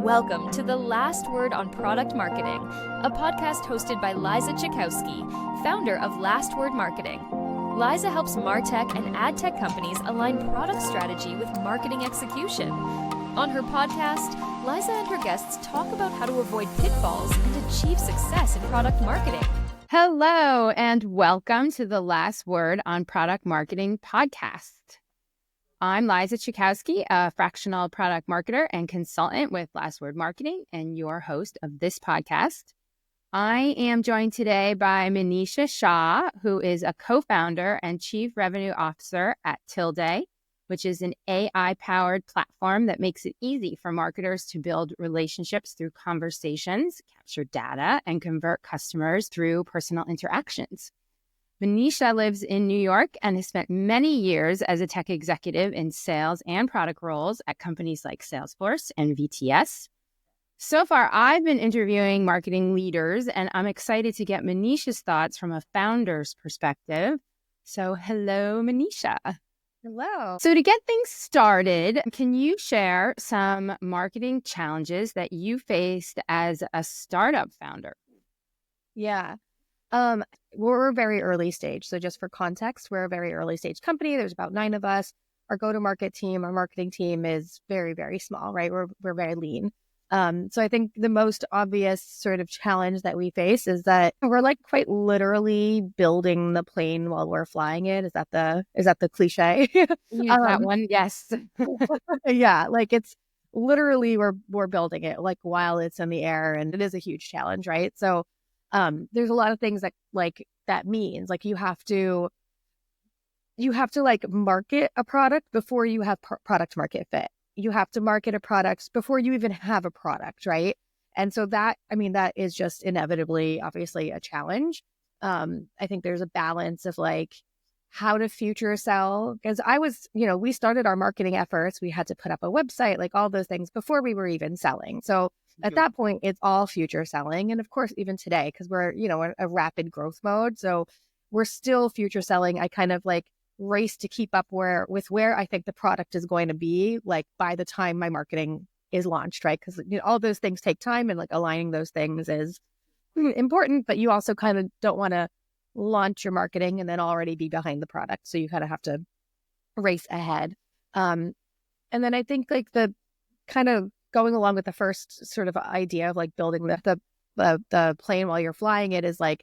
Welcome to The Last Word on Product Marketing, a podcast hosted by Liza Cichowski, founder of Last Word Marketing. Liza helps MarTech and AdTech companies align product strategy with marketing execution. On her podcast, Liza and her guests talk about how to avoid pitfalls and achieve success in product marketing. Hello, and welcome to the Last Word on Product Marketing podcast. I'm Liza Cichowski, a fractional product marketer and consultant with Last Word Marketing, and your host of this podcast. I am joined today by Manisha Shah, who is a co-founder and chief revenue officer at Tildei, which is an AI-powered platform that makes it easy for marketers to build relationships through conversations, capture data, and convert customers through personal interactions. Manisha lives in New York and has spent many years as a tech executive in sales and product roles at companies like Salesforce and VTS. So far, I've been interviewing marketing leaders, and I'm excited to get Manisha's thoughts from a founder's perspective. So hello, Manisha. Hello. So to get things started, can you share some marketing challenges that you faced as a startup founder? Yeah. We're a very early stage. So just for context, we're a very early stage company. There's about 9 of us. Our go-to-market team, our marketing team is very, very small, right? We're very lean. So I think the most obvious sort of challenge that we face is that we're like quite literally building the plane while we're flying it. Is that the cliche? That one, yes. Yeah, like it's literally we're building it like while it's in the air, and it is a huge challenge, right? So there's a lot of things that means like you have to like market a product before you have product market fit. You have to market a product before you even have a product, right? And so that is just inevitably, obviously, a challenge. I think there's a balance of like how to future sell, because we started our marketing efforts. We had to put up a website, like all those things before we were even selling. So at that point, it's all future selling. And of course, even today, because we're, in a rapid growth mode. So we're still future selling. I kind of like race to keep up where I think the product is going to be like by the time my marketing is launched, right? Because all those things take time, and like aligning those things is important, but you also kind of don't want to launch your marketing and then already be behind the product. So you kind of have to race ahead. And then I think like the kind of going along with the first sort of idea of like building the plane while you're flying it is like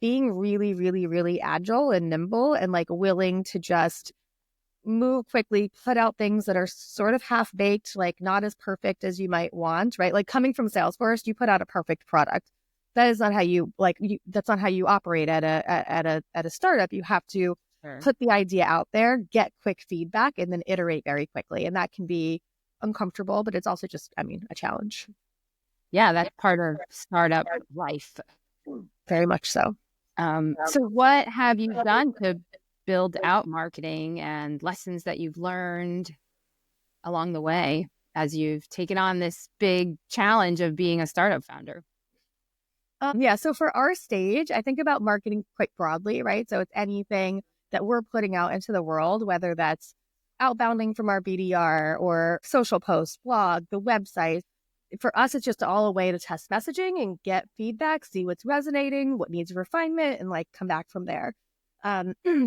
being really, really, really agile and nimble and like willing to just move quickly, put out things that are sort of half-baked, like not as perfect as you might want, right? Like coming from Salesforce, you put out a perfect product. That is not how that's not how you operate at a startup. You have to put the idea out there, get quick feedback, and then iterate very quickly. And that can be uncomfortable, but it's also just, a challenge. Yeah, that's part of startup life. Very much so. So what have you done to build out marketing and lessons that you've learned along the way as you've taken on this big challenge of being a startup founder? So for our stage, I think about marketing quite broadly, right? So it's anything that we're putting out into the world, whether that's outbounding from our BDR or social posts, blog, the website. For us, it's just all a way to test messaging and get feedback, see what's resonating, what needs refinement, and like come back from there.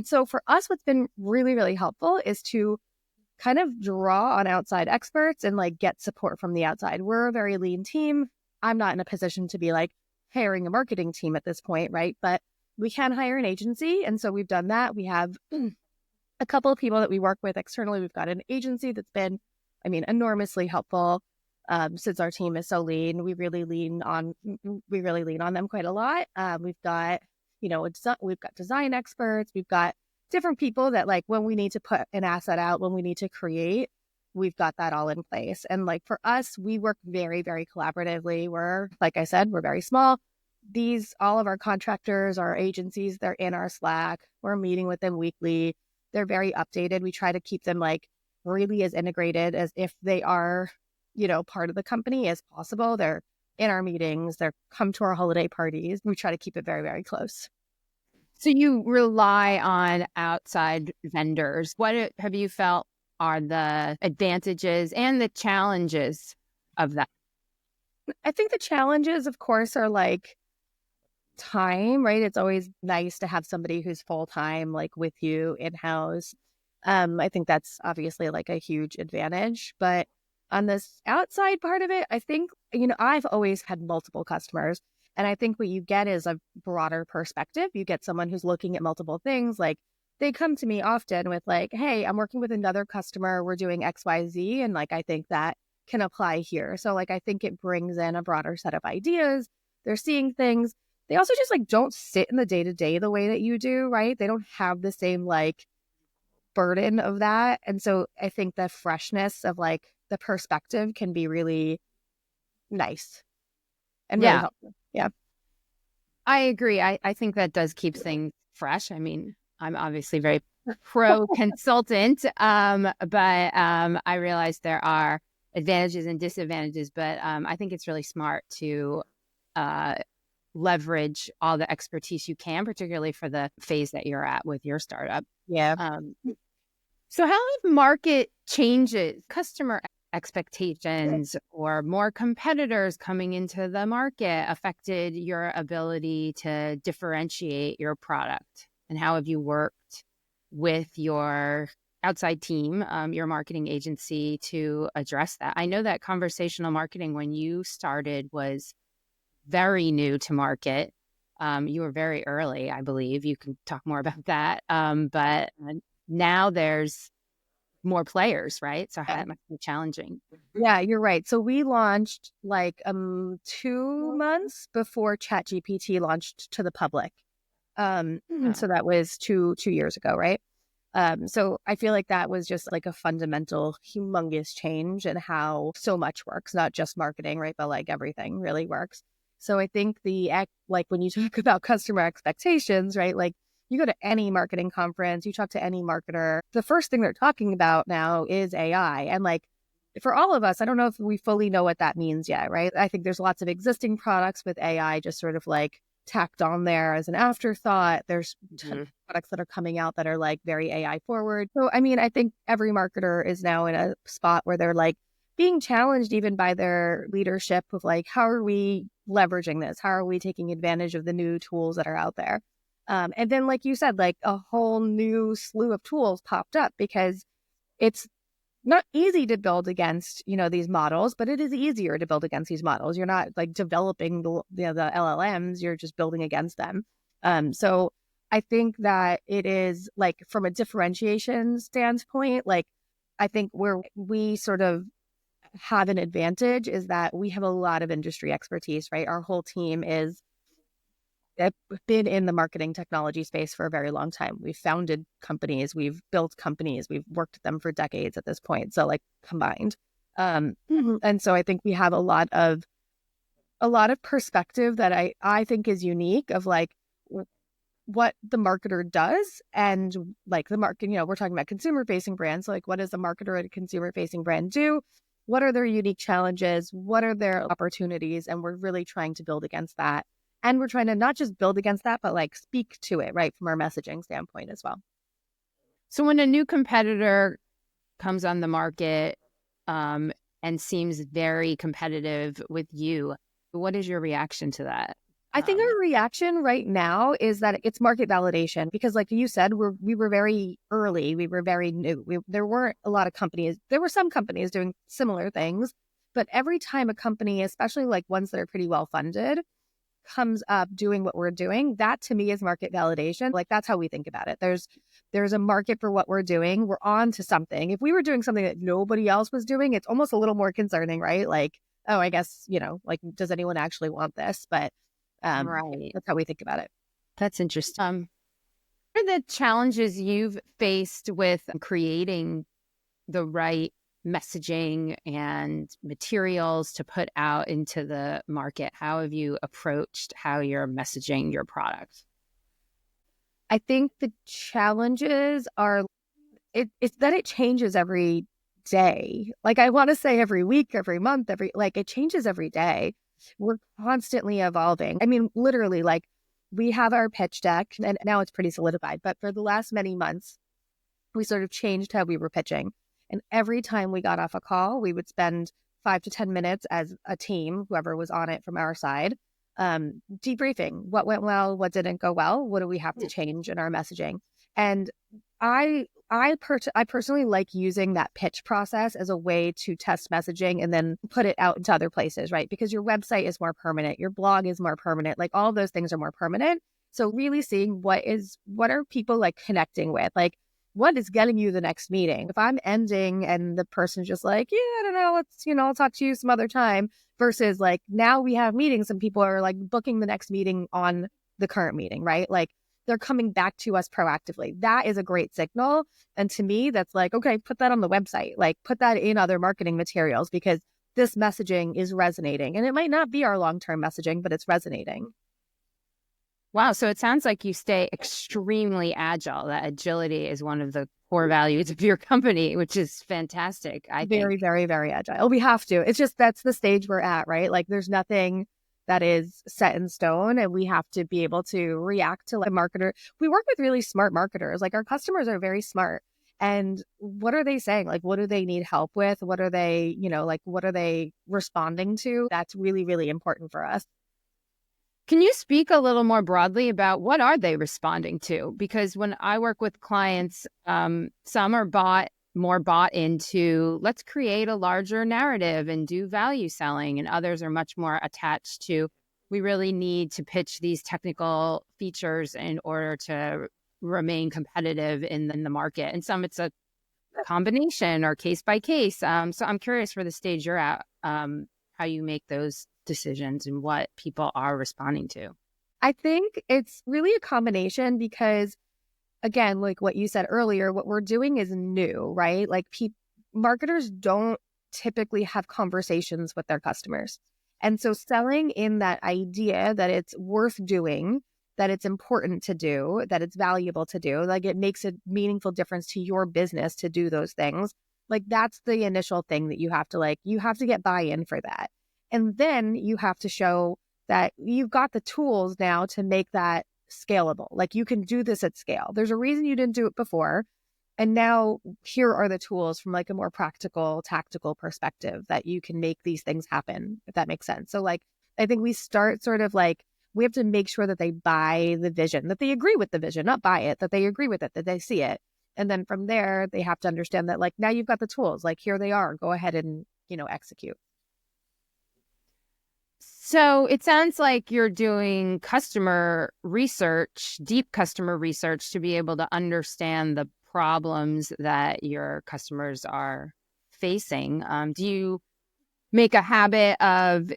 So for us, what's been really, really helpful is to kind of draw on outside experts and like get support from the outside. We're a very lean team. I'm not in a position to be like hiring a marketing team at this point, right? But we can hire an agency. And so we've done that. We have a couple of people that we work with externally. We've got an agency that's been, enormously helpful. Since our team is so lean, we really lean on them quite a lot. We've got, we've got design experts. We've got different people that like when we need to put an asset out, when we need to create, we've got that all in place. And like for us, we work very, very collaboratively. We're, like I said, we're very small. All of our contractors, our agencies, they're in our Slack. We're meeting with them weekly. They're very updated. We try to keep them like really as integrated as if they are, part of the company as possible. They're in our meetings. They're come to our holiday parties. We try to keep it very, very close. So you rely on outside vendors. What have you felt are the advantages and the challenges of that? I think the challenges, of course, are like time, right? It's always nice to have somebody who's full time, like with you in house. I think that's obviously like a huge advantage. But on this outside part of it, I think, I've always had multiple customers. And I think what you get is a broader perspective. You get someone who's looking at multiple things. Like they come to me often with like, hey, I'm working with another customer. We're doing XYZ. And like, I think that can apply here. So like, I think it brings in a broader set of ideas. They're seeing things. They also just like don't sit in the day to day the way that you do, right? They don't have the same like burden of that. And so I think the freshness of like the perspective can be really nice and really Yeah, helpful. Yeah. I agree. I think that does keep things fresh. I mean, I'm obviously very pro consultant, but I realize there are advantages and disadvantages, but I think it's really smart to leverage all the expertise you can, particularly for the phase that you're at with your startup. Yeah. So how have market changes, customer expectations, or more competitors coming into the market affected your ability to differentiate your product? And how have you worked with your outside team, your marketing agency, to address that? I know that conversational marketing, when you started, was very new to market. You were very early, I believe. You can talk more about that. But now there's more players, right? So that must be challenging. Yeah, you're right. So we launched like 2 months before ChatGPT launched to the public. So that was two years ago, right? So I feel like that was just like a fundamental, humongous change in how so much works, not just marketing, right? But like everything really works. So I think like when you talk about customer expectations, right? Like you go to any marketing conference, you talk to any marketer, the first thing they're talking about now is AI. And like for all of us, I don't know if we fully know what that means yet, right? I think there's lots of existing products with AI just sort of like tacked on there as an afterthought. There's products that are coming out that are like very AI forward. So, I mean, I think every marketer is now in a spot where they're like being challenged even by their leadership of like, how are we leveraging this? How are we taking advantage of the new tools that are out there? And then, like you said, like a whole new slew of tools popped up because it's not easy to build against, these models, but it is easier to build against these models. You're not like developing the LLMs, you're just building against them. So I think that it is like from a differentiation standpoint, like I think where we sort of have an advantage is that we have a lot of industry expertise, right? Our whole team have been in the marketing technology space for a very long time. We've founded companies, we've built companies, we've worked with them for decades at this point. So like combined. And so I think we have a lot of perspective that I think is unique of like what the marketer does and like the market, we're talking about consumer facing brands. So like what does a marketer at a consumer facing brand do? What are their unique challenges? What are their opportunities? And we're really trying to build against that. And we're trying to not just build against that, but like speak to it, right, from our messaging standpoint as well. So when a new competitor comes on the market and seems very competitive with you, what is your reaction to that? I think our reaction right now is that it's market validation because like you said, we were very early. We were very new. There weren't a lot of companies. There were some companies doing similar things, but every time a company, especially like ones that are pretty well funded, comes up doing what we're doing, that to me is market validation. Like that's how we think about it. There's a market for what we're doing. We're on to something. If we were doing something that nobody else was doing, it's almost a little more concerning, right? Like, oh, I guess, like, does anyone actually want this? But right. That's how we think about it. That's interesting. What are the challenges you've faced with creating the right messaging and materials to put out into the market? How have you approached how you're messaging your product? I think the challenges are it's that it changes every day. Like I want to say every week, every month, it changes every day. We're constantly evolving. I mean, literally, like we have our pitch deck and now it's pretty solidified, but for the last many months, we sort of changed how we were pitching. And every time we got off a call, we would spend 5 to 10 minutes as a team, whoever was on it from our side, debriefing what went well, what didn't go well, what do we have to change in our messaging. And I personally like using that pitch process as a way to test messaging and then put it out into other places, right? Because your website is more permanent, your blog is more permanent, like all of those things are more permanent. So really seeing what are people like connecting with, like what is getting you the next meeting? If I'm ending and the person's just like, yeah, I don't know, let's, I'll talk to you some other time, versus like now we have meetings and people are like booking the next meeting on the current meeting, right? Like they're coming back to us proactively. That is a great signal. And to me, that's like, okay, put that on the website, like put that in other marketing materials because this messaging is resonating. And it might not be our long-term messaging, but it's resonating. Wow. So it sounds like you stay extremely agile. That agility is one of the core values of your company, which is fantastic. I think. Very, very, very agile. We have to. It's just that's the stage we're at, right? Like there's nothing that is set in stone and we have to be able to react to like a marketer. We work with really smart marketers. Like our customers are very smart. And what are they saying? Like, what do they need help with? What are they, what are they responding to? That's really, really important for us. Can you speak a little more broadly about what are they responding to? Because when I work with clients, some are more bought into let's create a larger narrative and do value selling, and others are much more attached to we really need to pitch these technical features in order to remain competitive in the market. And some it's a combination or case by case. So I'm curious for the stage you're at, how you make those decisions and what people are responding to. I think it's really a combination because, again, like what you said earlier, what we're doing is new, right? Like marketers don't typically have conversations with their customers. And so selling in that idea that it's worth doing, that it's important to do, that it's valuable to do, like it makes a meaningful difference to your business to do those things. Like that's the initial thing that you have to get buy-in for that. And then you have to show that you've got the tools now to make that scalable. Like you can do this at scale. There's a reason you didn't do it before. And now here are the tools from like a more practical, tactical perspective that you can make these things happen, if that makes sense. So like, I think we start sort of like, we have to make sure that they buy the vision, that they agree with the vision, not buy it, that they agree with it, that they see it. And then from there, they have to understand that like, now you've got the tools, like here they are, go ahead and, execute. So it sounds like you're doing customer research, deep customer research to be able to understand the problems that your customers are facing. Do you make a habit of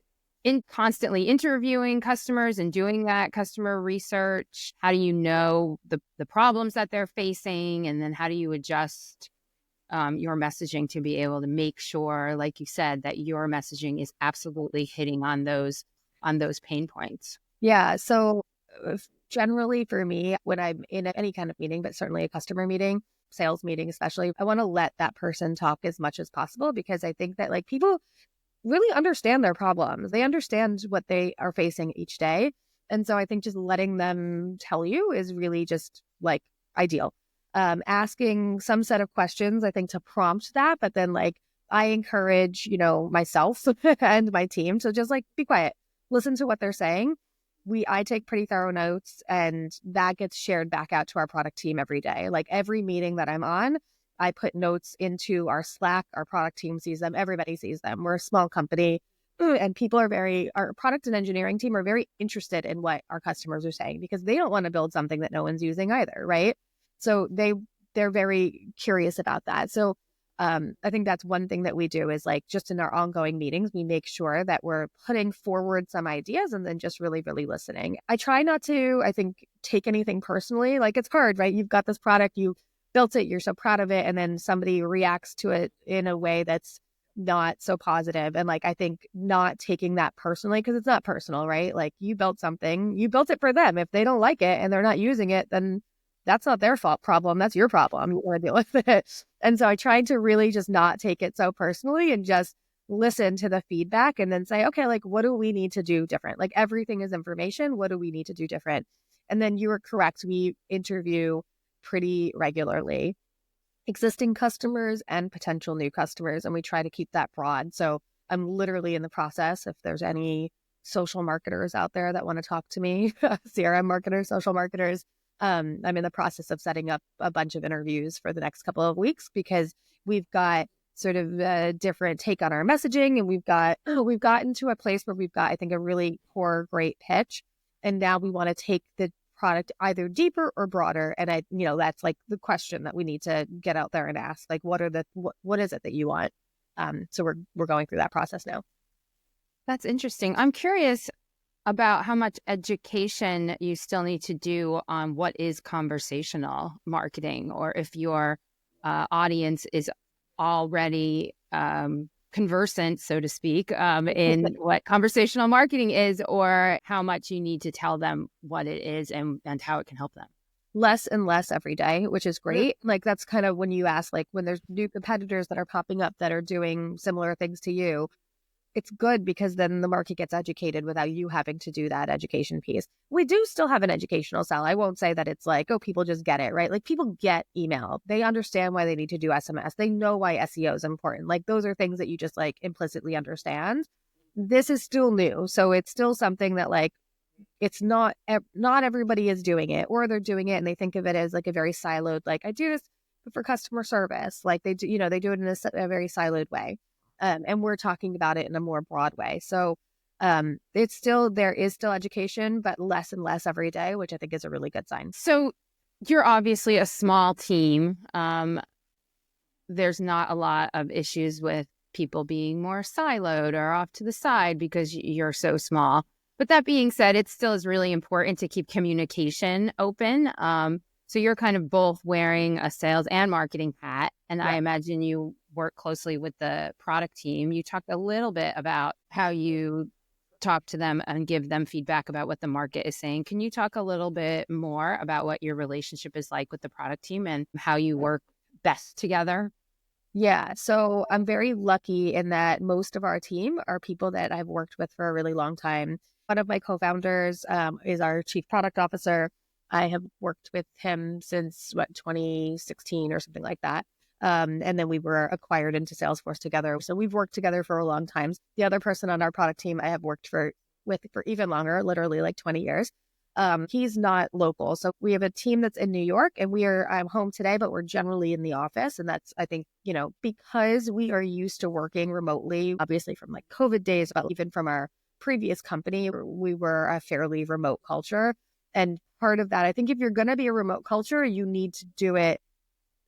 constantly interviewing customers and doing that customer research? How do you know the problems that they're facing? And then how do you adjust your messaging to be able to make sure, like you said, that your messaging is absolutely hitting on those pain points? Yeah. So generally for me, when I'm in any kind of meeting, but certainly a customer meeting, sales meeting especially, I want to let that person talk as much as possible because I think that like people really understand their problems. They understand what they are facing each day. And so I think just letting them tell you is really just like ideal. Asking some set of questions, I think, to prompt that. But then like I encourage, myself and my team to just like be quiet, listen to what they're saying. I take pretty thorough notes and that gets shared back out to our product team every day. Like every meeting that I'm on, I put notes into our Slack, our product team sees them, everybody sees them. We're a small company and our product and engineering team are very interested in what our customers are saying because they don't want to build something that no one's using either, right? So they're very curious about that. So I think that's one thing that we do is like just in our ongoing meetings, we make sure that we're putting forward some ideas and then just really, really listening. I try not to, I think, take anything personally. Like it's hard, right? You've got this product, you built it, you're so proud of it. And then somebody reacts to it in a way that's not so positive. And like, I think not taking that personally, because it's not personal, right? Like you built something, you built it for them. If they don't like it and they're not using it, then that's not their problem. That's your problem. You want to deal with it. And so I tried to really just not take it so personally and just listen to the feedback and then say, okay, like, what do we need to do different? Like everything is information. What do we need to do different? And then you were correct. We interview pretty regularly existing customers and potential new customers. And we try to keep that broad. So I'm literally in the process, if there's any social marketers out there that want to talk to me, CRM marketers, social marketers, I'm in the process of setting up a bunch of interviews for the next couple of weeks, because we've got sort of a different take on our messaging, and we've gotten to a place where we've got, I think, a really core, great pitch. And now we want to take the product either deeper or broader. And that's like the question that we need to get out there and ask, like, what is it that you want? So we're going through that process now. That's interesting. I'm curious about how much education you still need to do on what is conversational marketing, or if your audience is already conversant, so to speak, in what conversational marketing is, or how much you need to tell them what it is and how it can help them. Less and less every day, which is great. Like, that's kind of when you ask, like, when there's new competitors that are popping up that are doing similar things to you, it's good, because then the market gets educated without you having to do that education piece. We do still have an educational sell. I won't say that it's like, oh, people just get it, right? Like, people get email. They understand why they need to do SMS. They know why SEO is important. Like, those are things that you just like implicitly understand. This is still new. So it's still something that, like, it's not everybody is doing it, or they're doing it and they think of it as like a very siloed, like, I do this for customer service. Like, they do it in a very siloed way. And we're talking about it in a more broad way. So there is still education, but less and less every day, which I think is a really good sign. So you're obviously a small team. There's not a lot of issues with people being more siloed or off to the side because you're so small. But that being said, it still is really important to keep communication open. So you're kind of both wearing a sales and marketing hat. And I imagine you work closely with the product team. You talked a little bit about how you talk to them and give them feedback about what the market is saying. Can you talk a little bit more about what your relationship is like with the product team and how you work best together? Yeah. So I'm very lucky in that most of our team are people that I've worked with for a really long time. One of my co-founders is our chief product officer. I have worked with him since 2016 or something like that. And then we were acquired into Salesforce together. So we've worked together for a long time. The other person on our product team I have worked with for even longer, literally like 20 years. He's not local. So we have a team that's in New York, and I'm home today, but we're generally in the office. And that's, I think, because we are used to working remotely, obviously from like COVID days, but even from our previous company, we were a fairly remote culture. And part of that, I think if you're going to be a remote culture, you need to do it,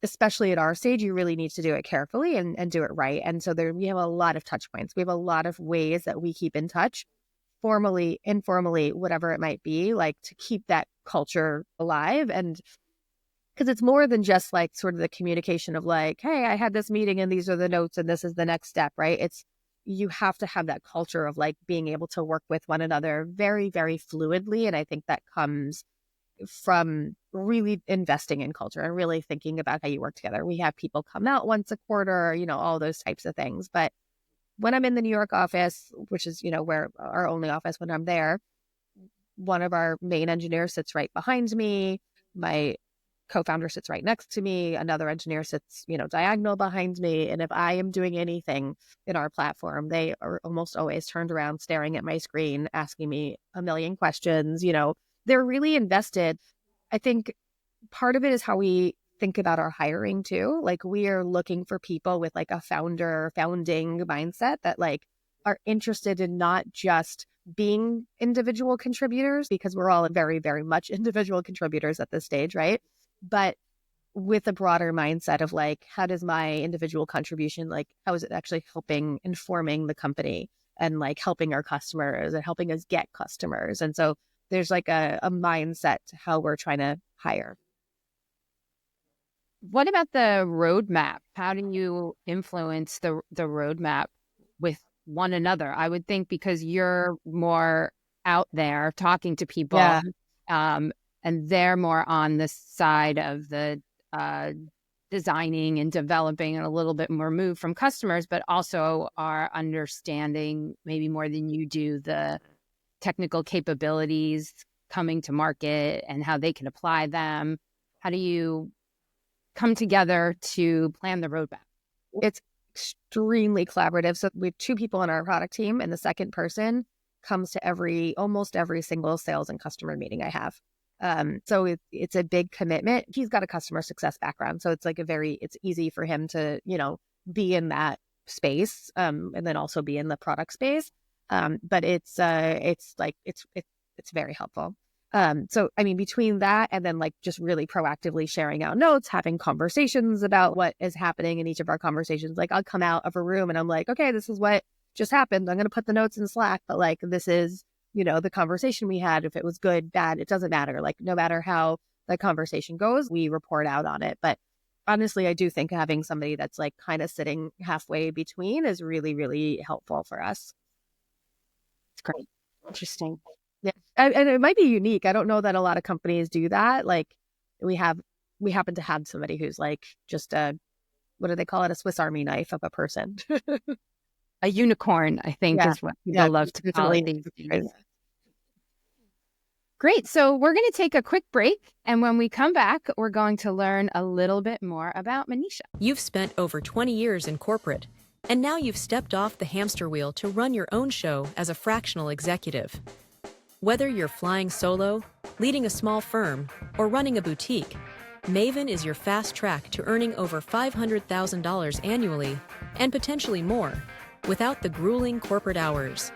especially at our stage, you really need to do it carefully and do it right. And so we have a lot of touch points. We have a lot of ways that we keep in touch, formally, informally, whatever it might be, like to keep that culture alive. And because it's more than just like sort of the communication of like, hey, I had this meeting and these are the notes and this is the next step, right? You have to have that culture of like being able to work with one another very, very fluidly. And I think that comes from really investing in culture and really thinking about how you work together. We have people come out once a quarter, all those types of things. But when I'm in the New York office, which is, where our only office when I'm there, one of our main engineers sits right behind me. My co-founder sits right next to me. Another engineer sits, diagonal behind me. And if I am doing anything in our platform, they are almost always turned around, staring at my screen, asking me a million questions. They're really invested. I think part of it is how we think about our hiring too. Like, we are looking for people with like a founding mindset that like are interested in not just being individual contributors, because we're all very, very much individual contributors at this stage, right? But with a broader mindset of like, how does my individual contribution, like, how is it actually helping informing the company and like helping our customers and helping us get customers? And so there's like a mindset to how we're trying to hire. What about the roadmap? How do you influence the roadmap with one another? I would think because you're more out there talking to people, and they're more on the side of the designing and developing and a little bit more removed from customers, but also are understanding maybe more than you do the technical capabilities coming to market and how they can apply them. How do you come together to plan the roadmap? It's extremely collaborative. So we have 2 people on our product team, and the second person comes to almost every single sales and customer meeting I have. So it's a big commitment. He's got a customer success background, so it's like it's easy for him to, be in that space, and then also be in the product space. But it's very helpful. So I mean, between that and then like just really proactively sharing out notes, having conversations about what is happening in each of our conversations. Like I'll come out of a room and I'm like, okay, this is what just happened. I'm going to put the notes in Slack, but like, this is, the conversation we had. If it was good, bad, it doesn't matter. Like no matter how the conversation goes, we report out on it. But honestly, I do think having somebody that's like kind of sitting halfway between is really, really helpful for us. It's great. Interesting. Yeah. And it might be unique. I don't know that a lot of companies do that. Like we happen to have somebody who's like just what do they call it? A Swiss Army knife of a person. A unicorn, I think, is what people love to call it these days. Great. So we're going to take a quick break. And when we come back, we're going to learn a little bit more about Manisha. You've spent over 20 years in corporate, and now you've stepped off the hamster wheel to run your own show as a fractional executive. Whether you're flying solo, leading a small firm, or running a boutique, Maven is your fast track to earning over $500,000 annually and potentially more without the grueling corporate hours.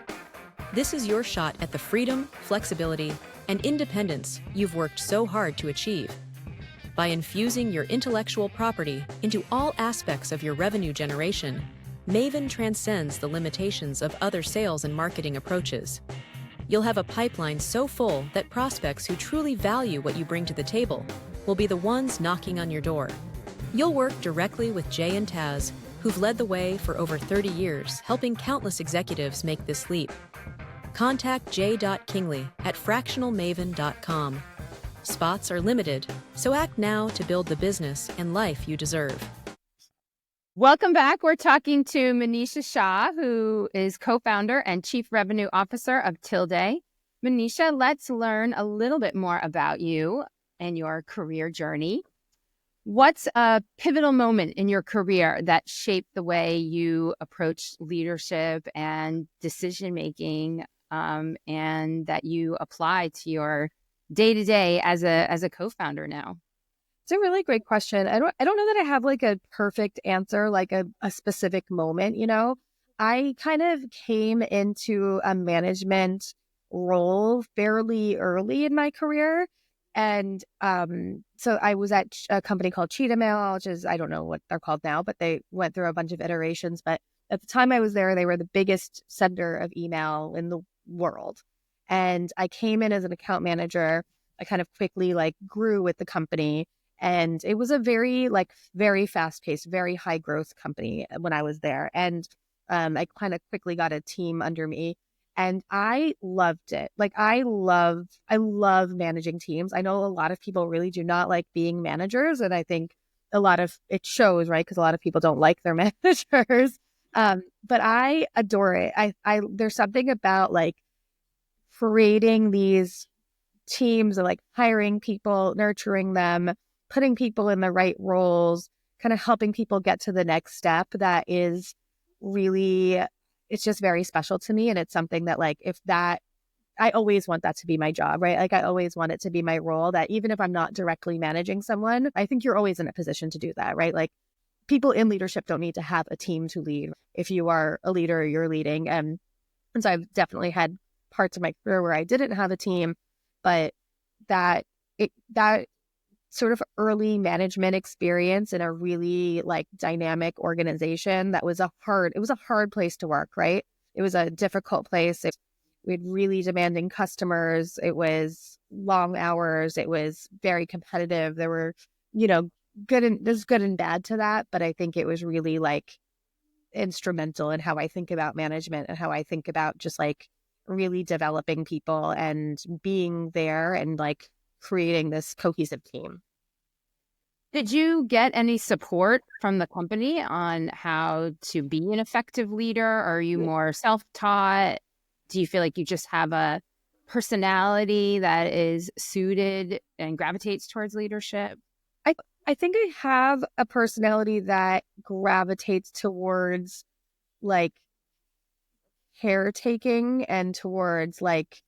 This is your shot at the freedom, flexibility, and independence you've worked so hard to achieve. By infusing your intellectual property into all aspects of your revenue generation, Maven transcends the limitations of other sales and marketing approaches. You'll have a pipeline so full that prospects who truly value what you bring to the table will be the ones knocking on your door. You'll work directly with Jay and Taz, who've led the way for over 30 years, helping countless executives make this leap. Contact j.kingley at fractionalmaven.com. Spots are limited, so act now to build the business and life you deserve. Welcome back. We're talking to Manisha Shah, who is co-founder and chief revenue officer of Tildei. Manisha, let's learn a little bit more about you and your career journey. What's a pivotal moment in your career that shaped the way you approach leadership and decision-making, and that you apply to your day-to-day as a co-founder now? It's a really great question. I don't know that I have like a perfect answer, like a specific moment, I kind of came into a management role fairly early in my career. And so I was at a company called Cheetah Mail, which is, I don't know what they're called now, but they went through a bunch of iterations. But at the time I was there, they were the biggest sender of email in the world. And I came in as an account manager. I kind of quickly like grew with the company. And it was a very fast paced, very high growth company when I was there. And I kind of quickly got a team under me. And I loved it. Like I love managing teams. I know a lot of people really do not like being managers. And I think a lot of it shows, right? Because a lot of people don't like their managers. But I adore it. There's something about like creating these teams and like hiring people, nurturing them, putting people in the right roles, kind of helping people get to the next step that is really, it's just very special to me. And it's something that like, I always want that to be my job, right? Like I always want it to be my role, that even if I'm not directly managing someone, I think you're always in a position to do that, right? Like people in leadership don't need to have a team to lead. If you are a leader, you're leading. And so I've definitely had parts of my career where I didn't have a team, but that sort of early management experience in a really like dynamic organization that was a hard place to work, right? It was a difficult place. We had really demanding customers. It was long hours. It was very competitive. There were, there's good and bad to that, but I think it was really like instrumental in how I think about management and how I think about just like really developing people and being there and like creating this cohesive team. Did you get any support from the company on how to be an effective leader? Or are you more self-taught? Do you feel like you just have a personality that is suited and gravitates towards leadership? I think I have a personality that gravitates towards like caretaking and towards like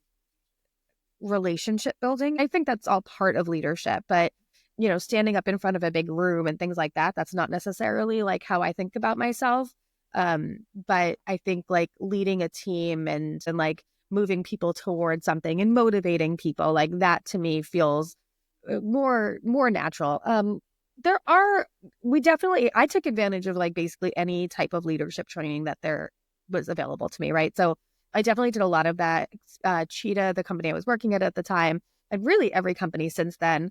relationship building. I think that's all part of leadership, but standing up in front of a big room and things like that, that's not necessarily like how I think about myself. But I think like leading a team and like moving people towards something and motivating people, like that to me feels more natural. I took advantage of like basically any type of leadership training that there was available to me, right? So I definitely did a lot of that. Cheetah, the company I was working at the time, and really every company since then,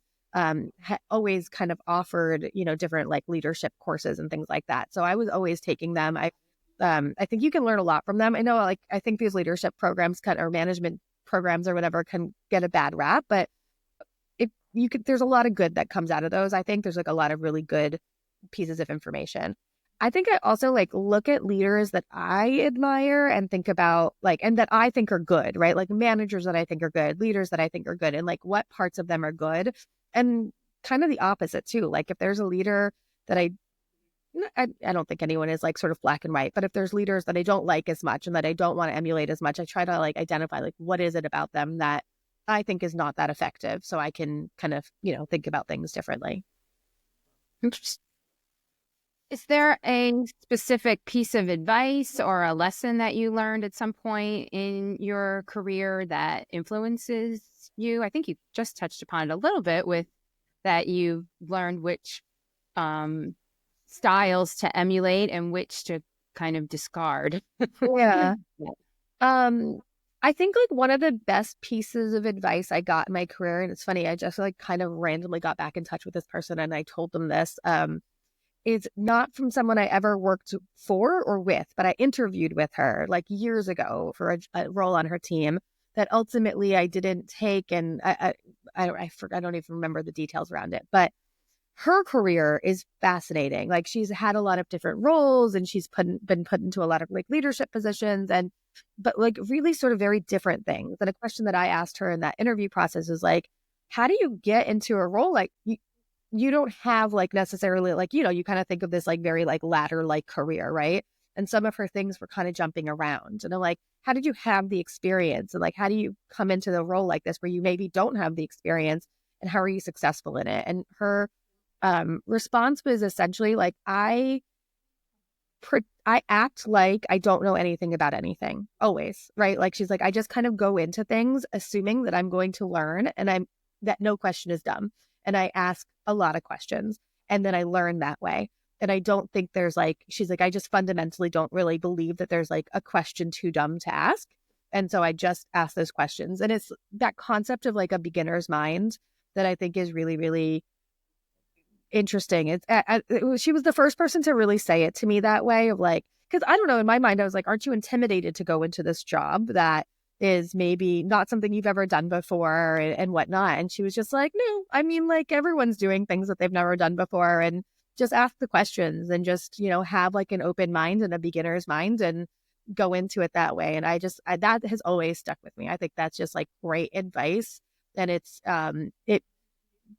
always kind of offered, different like leadership courses and things like that. So I was always taking them. I think you can learn a lot from them. I know, like, I think these leadership programs or management programs or whatever can get a bad rap, but there's a lot of good that comes out of those. I think there's like a lot of really good pieces of information. I think I also like look at leaders that I admire and think about like, and that I think are good, right? Like managers that I think are good, leaders that I think are good, and like what parts of them are good. And kind of the opposite too. Like if there's a leader that I don't think anyone is like sort of black and white, but if there's leaders that I don't like as much and that I don't want to emulate as much, I try to like identify like what is it about them that I think is not that effective, so I can kind of, think about things differently. Interesting. Is there a specific piece of advice or a lesson that you learned at some point in your career that influences you? I think you just touched upon it a little bit with that you've learned which styles to emulate and which to kind of discard. Yeah. I think like one of the best pieces of advice I got in my career, and it's funny, I just like kind of randomly got back in touch with this person and I told them this, is not from someone I ever worked for or with, but I interviewed with her like years ago for a role on her team that ultimately I didn't take. And I don't even remember the details around it, but her career is fascinating. Like she's had a lot of different roles and she's been put into a lot of like leadership positions but like really sort of very different things. And a question that I asked her in that interview process is like, how do you get into a role like you don't have like necessarily like, you kind of think of this like very like ladder like career, right? And some of her things were kind of jumping around. And I'm like, how did you have the experience? And like, how do you come into the role like this where you maybe don't have the experience, and how are you successful in it? And her response was essentially like, I act like I don't know anything about anything always, right? Like she's like, I just kind of go into things assuming that I'm going to learn and that no question is dumb. And I ask a lot of questions and then I learn that way. And I don't think there's like, she's like, I just fundamentally don't really believe that there's like a question too dumb to ask. And so I just ask those questions. And it's that concept of like a beginner's mind that I think is really, really interesting. She was the first person to really say it to me that way of like, because I don't know, in my mind, I was like, aren't you intimidated to go into this job that is maybe not something you've ever done before and whatnot? And she was just like, no, I mean, like everyone's doing things that they've never done before, and just ask the questions and just, have like an open mind and a beginner's mind and go into it that way. And that has always stuck with me. I think that's just like great advice. And it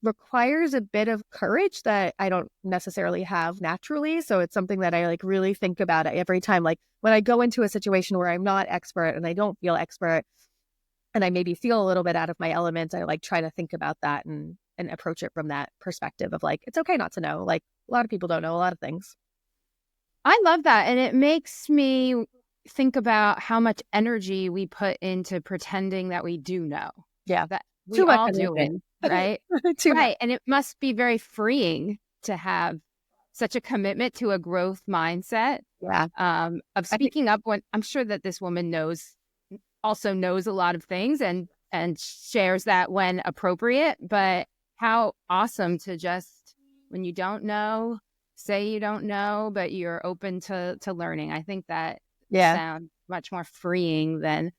requires a bit of courage that I don't necessarily have naturally. So it's something that I like really think about every time. Like when I go into a situation where I'm not expert and I don't feel expert and I maybe feel a little bit out of my element, I like try to think about that and approach it from that perspective of like, it's okay not to know. Like a lot of people don't know a lot of things. I love that. And it makes me think about how much energy we put into pretending that we do know. Yeah. That we all do it. Right. Right. And it must be very freeing to have such a commitment to a growth mindset. Yeah. Of speaking up when I'm sure that this woman also knows a lot of things and shares that when appropriate. But how awesome to just, when you don't know, say you don't know, but you're open to learning. I think that sounds much more freeing than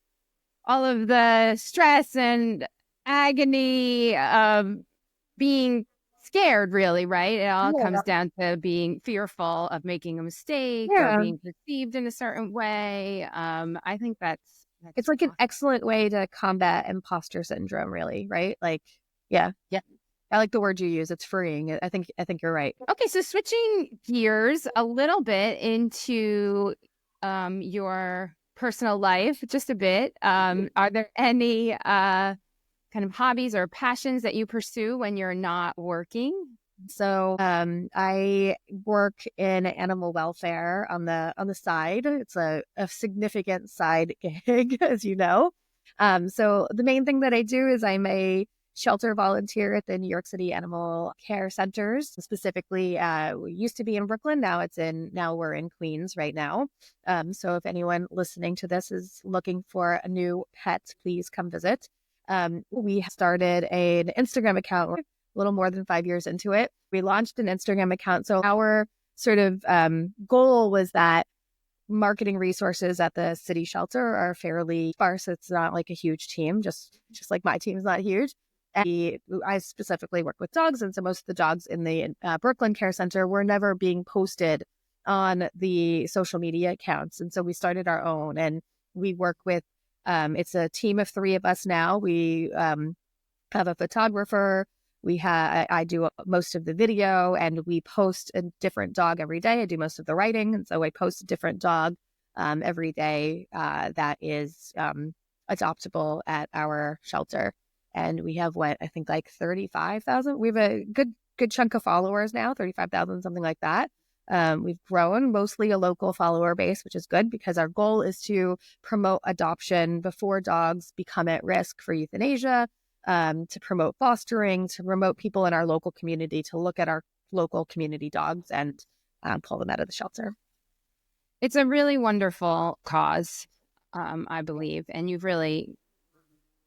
all of the stress and agony of being scared, really, right? It all comes down to being fearful of making a mistake or being perceived in a certain way. I think that's it's like awesome. An excellent way to combat imposter syndrome, really, right? Like, yeah. I like the word you use. It's freeing. I think you're right. Okay, so switching gears a little bit into your personal life, just a bit. Are there any kind of hobbies or passions that you pursue when you're not working? So I work in animal welfare on the side. It's a significant side gig, as you know. So the main thing that I do is I'm a shelter volunteer at the New York City Animal Care Centers. Specifically, we used to be in Brooklyn. Now we're in Queens right now. So if anyone listening to this is looking for a new pet, please come visit. We started an Instagram account a little more than 5 years into it. We launched an Instagram account. So our sort of goal was that marketing resources at the city shelter are fairly sparse. It's not like a huge team, just like my team is not huge. And I specifically work with dogs, and so most of the dogs in the Brooklyn Care Center were never being posted on the social media accounts. And so we started our own, and we work with, it's a team of 3 of us now. We have a photographer. I do most of the video, and we post a different dog every day. I do most of the writing, and so I post a different dog every day that is adoptable at our shelter. And we have I think like 35,000. We have a good chunk of followers now, 35,000, something like that. We've grown, mostly a local follower base, which is good because our goal is to promote adoption before dogs become at risk for euthanasia. To promote fostering, to promote people in our local community to look at our local community dogs and pull them out of the shelter. It's a really wonderful cause, I believe, and you've really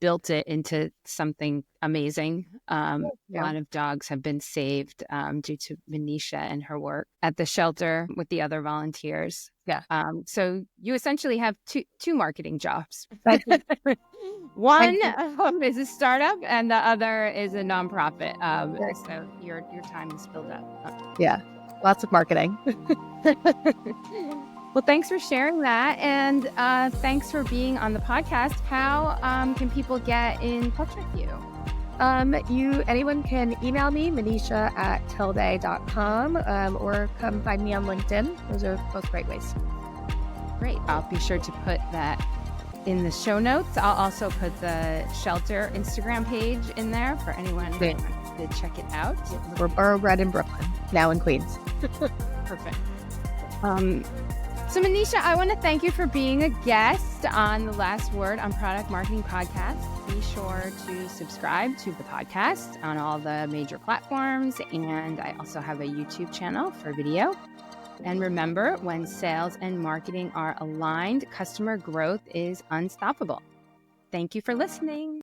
built it into something amazing. A lot of dogs have been saved due to Manisha and her work at the shelter with the other volunteers. Yeah. So you essentially have two marketing jobs. One is a startup, and the other is a nonprofit. So your time is filled up. Yeah, lots of marketing. Well, thanks for sharing that, and thanks for being on the podcast. How can people get in touch with you? Anyone can email me, manisha@tildei.com, or come find me on LinkedIn. Those are both great ways. Great. I'll be sure to put that in the show notes. I'll also put the shelter Instagram page in there for anyone who wants to check it out. We're borough-bred in Brooklyn, now in Queens. Perfect. So Manisha, I want to thank you for being a guest on the Last Word on Product Marketing podcast. Be sure to subscribe to the podcast on all the major platforms. And I also have a YouTube channel for video. And remember, when sales and marketing are aligned, customer growth is unstoppable. Thank you for listening.